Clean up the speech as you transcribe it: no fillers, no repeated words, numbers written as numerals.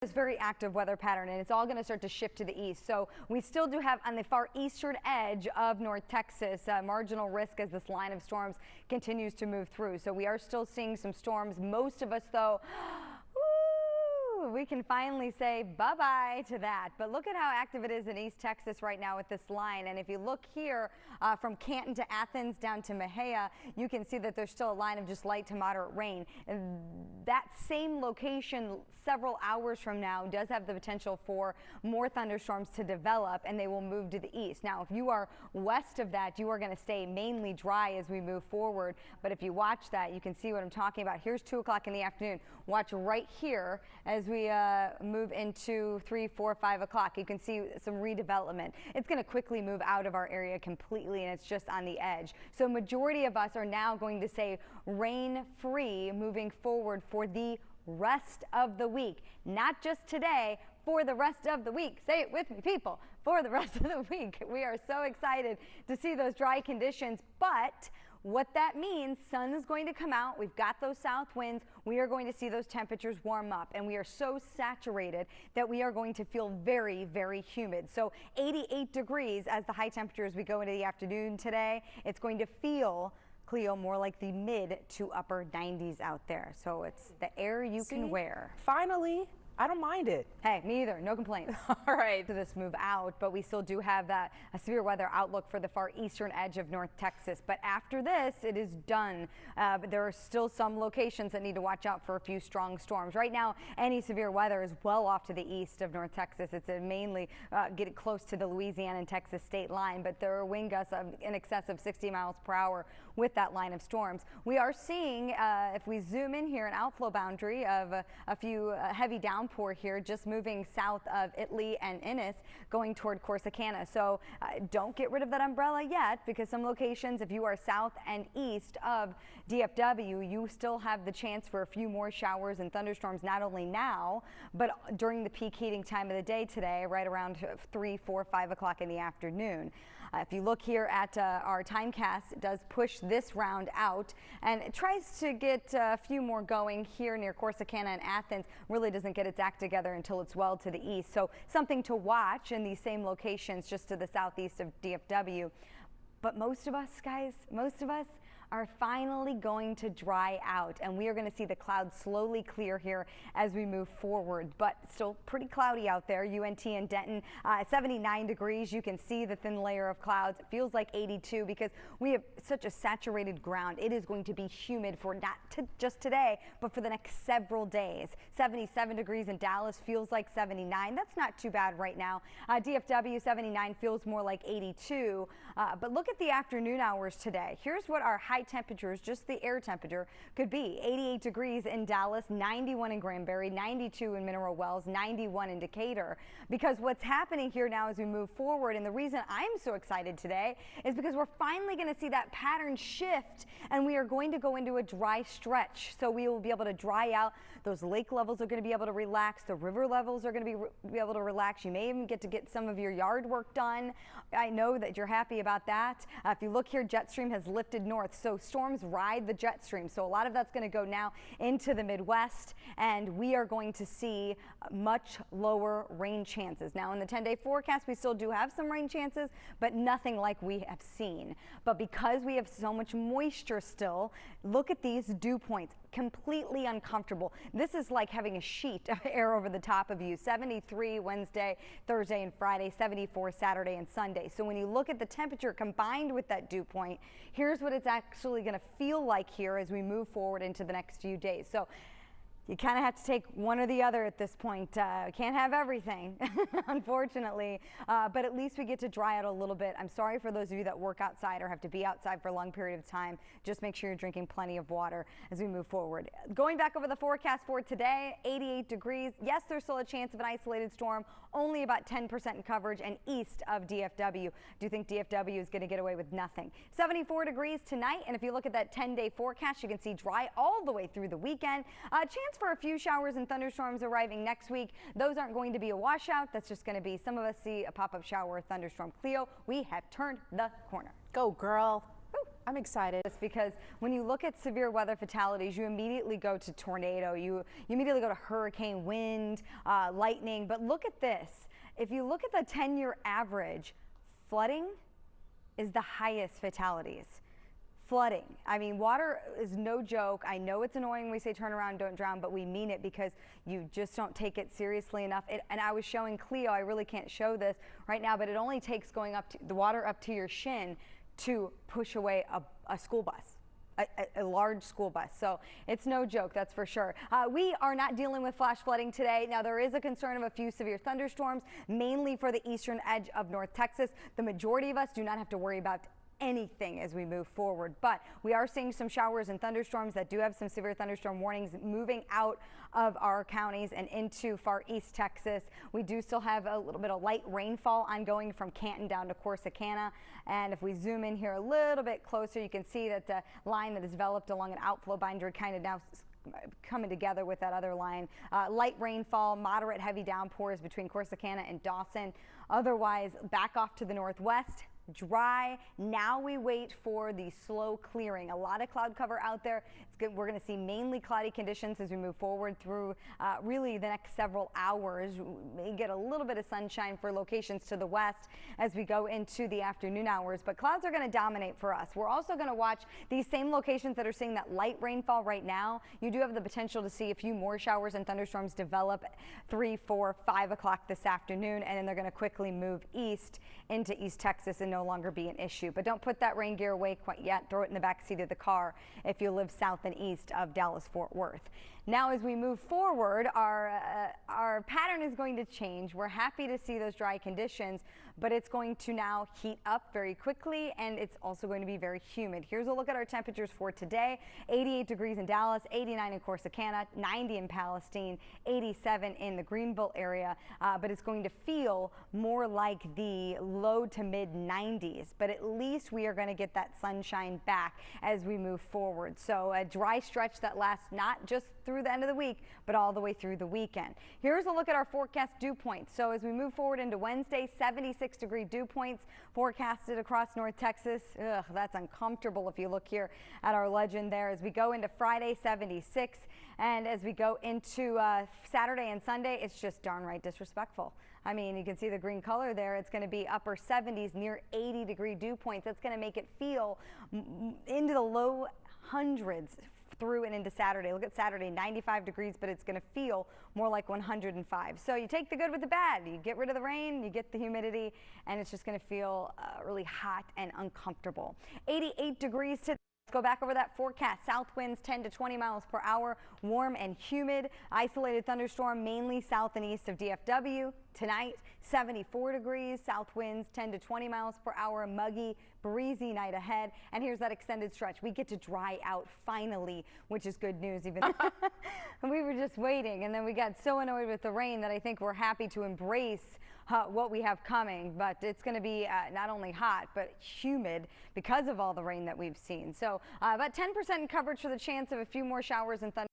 This very active weather pattern, and it's all going to start to shift to the east. So we still do have on the far eastern edge of North Texas marginal risk as this line of storms continues to move through. So we are still seeing some storms. Most of us, though, we can finally say bye-bye to that. But look at how active it is in East Texas right now with this line. And if you look here from Canton to Athens down to Mejia, you can see that there's still a line of just light to moderate rain. And that same location several hours from now does have the potential for more thunderstorms to develop, and they will move to the east. Now, if you are west of that, you are going to stay mainly dry as we move forward. But if you watch that, you can see what I'm talking about. Here's 2 o'clock in the afternoon. Watch right here as we move into 3, 4, 5 o'clock. You can see some redevelopment. It's going to quickly move out of our area completely, and it's just on the edge. So majority of us are now going to say rain free moving forward for the rest of the week. Not just today, for the rest of the week. Say it with me, people. For the rest of the week. We are so excited to see those dry conditions, but what that means, sun is going to come out. We've got those south winds. We are going to see those temperatures warm up, and we are so saturated that we are going to feel very, very humid. So 88 degrees as the high temperature as we go into the afternoon today. It's going to feel, Cleo, more like the mid to upper 90s out there. So it's the air you can wear. Finally. I don't mind it. Hey, me either. No complaints. All right. To this move out, but we still do have that severe weather outlook for the far eastern edge of North Texas. But after this, it is done. But there are still some locations that need to watch out for a few strong storms. Right now, any severe weather is well off to the east of North Texas. It's mainly getting close to the Louisiana and Texas state line, but there are wind gusts of in excess of 60 miles per hour with that line of storms. We are seeing, if we zoom in here, an outflow boundary of a few heavy downpours here, just moving south of Italy and Ennis, going toward Corsicana. So don't get rid of that umbrella yet, because some locations, if you are south and east of DFW, you still have the chance for a few more showers and thunderstorms, not only now, but during the peak heating time of the day today, right around 3, 4, 5 o'clock in the afternoon. If you look here at our timecast, it does push this round out, and it tries to get a few more going here near Corsicana and Athens. Really doesn't get its act together until it's well to the east. So something to watch in these same locations just to the southeast of DFW. But most of us, guys, most of us are finally going to dry out, and we are going to see the clouds slowly clear here as we move forward, but still pretty cloudy out there. UNT and Denton, 79 degrees. You can see the thin layer of clouds. It feels like 82 because we have such a saturated ground. It is going to be humid for not just today, but for the next several days. 77 degrees in Dallas, feels like 79. That's not too bad right now. DFW 79 feels more like 82, but look at the afternoon hours today. Here's what our high temperatures, just the air temperature, could be. 88 degrees in Dallas, 91 in Granbury, 92 in Mineral Wells, 91 in Decatur. Because what's happening here now as we move forward, and the reason I'm so excited today is because we're finally going to see that pattern shift, and we are going to go into a dry stretch. So we will be able to dry out. Those lake levels are going to be able to relax. The river levels are going to be able to relax. You may even get to get some of your yard work done. I know that you're happy about that. If you look here, jet stream has lifted north. So storms ride the jet stream. So a lot of that's going to go now into the Midwest, and we are going to see much lower rain chances. Now in the 10-day forecast, we still do have some rain chances, but nothing like we have seen. But because we have so much moisture still, look at these dew points. Completely uncomfortable. This is like having a sheet of air over the top of you. 73 Wednesday, Thursday, and Friday, 74 Saturday and Sunday. So when you look at the temperature combined with that dew point, here's what it's actually going to feel like here as we move forward into the next few days. So you kind of have to take one or the other at this point. Can't have everything, unfortunately, but at least we get to dry out a little bit. I'm sorry for those of you that work outside or have to be outside for a long period of time. Just make sure you're drinking plenty of water as we move forward. Going back over the forecast for today, 88 degrees. Yes, there's still a chance of an isolated storm, only about 10% in coverage and east of DFW. Do you think DFW is going to get away with nothing? 74 degrees tonight, and if you look at that 10-day forecast, you can see dry all the way through the weekend. Chance for a few showers and thunderstorms arriving next week. Those aren't going to be a washout. That's just going to be some of us see a pop-up shower or thunderstorm. Cleo, we have turned the corner. Go, girl. Woo. I'm excited. It's because when you look at severe weather fatalities, you immediately go to tornado, you immediately go to hurricane, wind, lightning. But look at this. If you look at the 10-year average, flooding is the highest fatalities. Flooding. I mean, water is no joke. I know it's annoying when we say turn around, don't drown, but we mean it because you just don't take it seriously enough. And I was showing Cleo, I really can't show this right now, but it only takes going up to the water up to your shin to push away a school bus. A large school bus. So it's no joke, that's for sure. We are not dealing with flash flooding today. Now, there is a concern of a few severe thunderstorms, mainly for the eastern edge of North Texas. The majority of us do not have to worry about anything as we move forward, but we are seeing some showers and thunderstorms that do have some severe thunderstorm warnings moving out of our counties and into far east Texas. We do still have a little bit of light rainfall ongoing from Canton down to Corsicana, and if we zoom in here a little bit closer, you can see that the line that is developed along an outflow boundary kind of now coming together with that other line. Light rainfall, moderate heavy downpours between Corsicana and Dawson. Otherwise, back off to the northwest, dry. Now we wait for the slow clearing. A lot of cloud cover out there. It's good. We're going to see mainly cloudy conditions as we move forward through really the next several hours. We may get a little bit of sunshine for locations to the west as we go into the afternoon hours, but clouds are going to dominate for us. We're also going to watch these same locations that are seeing that light rainfall right now. You do have the potential to see a few more showers and thunderstorms develop 3, 4, 5 o'clock this afternoon, and then they're going to quickly move east into East Texas and no longer be an issue. But don't put that rain gear away quite yet. Throw it in the back seat of the car if you live south and east of Dallas-Fort Worth. Now, as we move forward, our pattern is going to change. We're happy to see those dry conditions, but it's going to now heat up very quickly, and it's also going to be very humid. Here's a look at our temperatures for today. 88 degrees in Dallas, 89 in Corsicana, 90 in Palestine, 87 in the Greenville area, but it's going to feel more like the low to mid 90s, but at least we are going to get that sunshine back as we move forward. So a dry stretch that lasts not just through the end of the week, but all the way through the weekend. Here's a look at our forecast dew points. So as we move forward into Wednesday, 76-degree dew points forecasted across North Texas. Ugh, that's uncomfortable if you look here at our legend there. As we go into Friday, 76, and as we go into Saturday and Sunday, it's just darn right disrespectful. I mean, you can see the green color there. It's going to be upper 70s, near 80-degree dew points. That's going to make it feel into the low hundreds through and into Saturday. Look at Saturday, 95 degrees, but it's going to feel more like 105. So you take the good with the bad. You get rid of the rain, you get the humidity, and it's just going to feel really hot and uncomfortable. 88 degrees today. Let's go back over that forecast. South winds 10 to 20 miles per hour, warm and humid. Isolated thunderstorm mainly south and east of DFW. Tonight, 74 degrees, south winds 10 to 20 miles per hour, muggy, breezy night ahead. And here's that extended stretch. We get to dry out finally, which is good news. Even we were just waiting, and then we got so annoyed with the rain that I think we're happy to embrace what we have coming. But it's going to be not only hot, but humid because of all the rain that we've seen. So about 10% coverage for the chance of a few more showers and thunder.